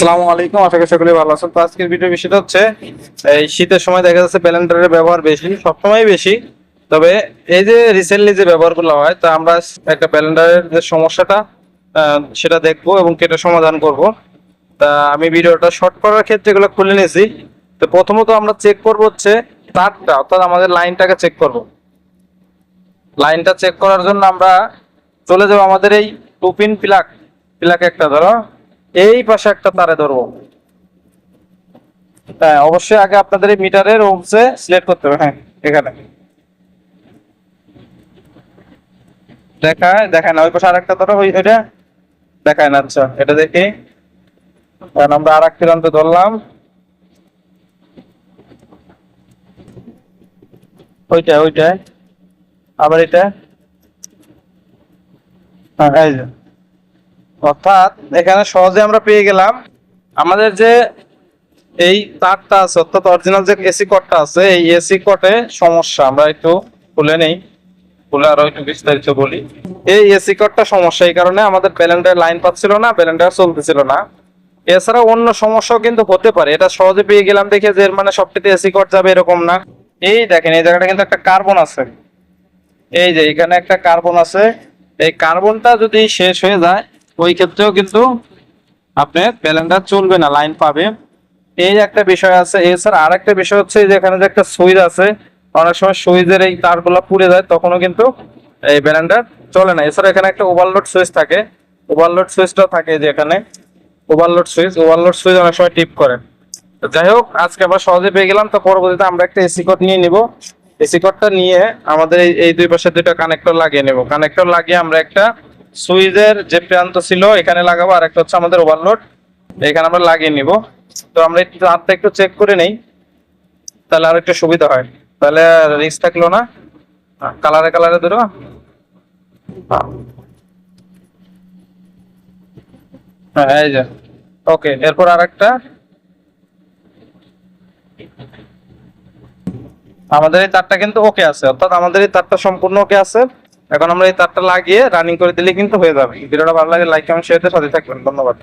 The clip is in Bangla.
আসসালামু আলাইকুম, আশা করি সকলে ভালো আছেন। তো আজকের ভিডিও বিষয়টা হচ্ছে এই শীতের সময় দেখা যাচ্ছে ব্লেন্ডারের ব্যবহার বেশি, সবসময় বেশি। তবে এই যে রিসেন্টলি যে ব্যবহারগুলো হয়, তা আমরা একটা ব্লেন্ডারের যে সমস্যাটা সেটা দেখবো এবং কেটে সমাধান করব। তা আমি ভিডিওটা শর্ট করার ক্ষেত্রে এগুলো খুলে নিয়েছি। তো প্রথমত আমরা চেক করবো হচ্ছে তারটা, অর্থাৎ আমাদের লাইনটাকে চেক করব। লাইনটা চেক করার জন্য আমরা চলে যাবো আমাদের এই টু পিন প্লাগ একটা ধরো এই পাশে একটা তারে ধরবো। হ্যাঁ, অবশ্যই আগে আপনাদের এই মিটারের ওহমসে সিলেক্ট করতে হবে। হ্যাঁ, এখানে দেখায় না, ওই পাশে আরেকটা ধরো, ওইটা দেখায় না। আচ্ছা, এটা দেখি। কারণ আমরা আর এক প্রান্তে ধরলাম, ওইটায় আবার এটা। হ্যাঁ, এই যে, অর্থাৎ এখানে সহজে আমরা পেয়ে গেলাম আমাদের যে এই তারটা আছে, অর্থাৎ অরিজিনাল যে এসি কর্ডটা আছে, এই এসি কর্ডে সমস্যা। আমরা একটু খুলে নেই, খুলে আরো একটু বিস্তারিত বলি। এই এসি কর্ডটা সমস্যা, এই কারণে আমাদের ব্লেন্ডার লাইন পাচ্ছিল না, ব্লেন্ডার চলতেছিল না। এছাড়া অন্য সমস্যাও কিন্তু হতে পারে। এটা সহজে পেয়ে গেলাম দেখে যে এর মানে সবটিতে এসি কর্ড যাবে এরকম না। এই দেখেন, এই জায়গাটা কিন্তু একটা কার্বন আছে, এই যে এখানে একটা কার্বন আছে। এই কার্বনটা যদি শেষ হয়ে যায়, ওই ক্ষেত্রেও কিন্তু আপনার ব্লেন্ডার চলবে না, লাইন পাবে। এই একটা বিষয় আছে। এছাড়া আর একটা বিষয় হচ্ছে যে এখানে যে একটা সুইচ আছে, অনেক সময় সুইচের এই তারগুলো পুড়ে যায়, তখনও কিন্তু এই ব্লেন্ডার চলে না। এছাড়া এখানে একটা ওভারলোড সুইচ থাকে, ওভারলোড সুইচটাও থাকে যে এখানে ওভারলোড সুইচ অনেক সময় টিপ করে। তো যাই হোক, আজকে আমরা সহজে পেয়ে গেলাম। তো পরবর্তীতে আমরা একটা এসি কোড নিয়ে নিব। এসি কোডটা নিয়ে আমাদের এই দুই পাশে দুইটা কানেক্টর লাগিয়ে নেব। কানেক্টর লাগিয়ে আমরা একটা সুইচের যে প্রান্ত ছিল এখানে লাগাবো, আর একটা হচ্ছে আমাদের ওভারলোড, এখানে আমরা লাগিয়ে নিব। তো আমরা একটু হাতটা একটু চেক করে নেই, তাহলে আর একটু সুবিধা হয়, তাহলে রিস্ক থাকলো না। কালারে ধরো। হ্যাঁ, এই যে, ওকে। এরপর আর একটা, আমাদের এই তারটা কিন্তু ওকে আছে, অর্থাৎ আমাদের এই তারটা সম্পূর্ণ ওকে আছে। এখন আমরা এই তারটা লাগিয়ে রানিং করে দিলে কিন্তু হয়ে যাবে। ভিডিওটা ভালো লাগে লাইক কমেন্ট শেয়ার দিয়ে সাথে থাকবেন। ধন্যবাদ।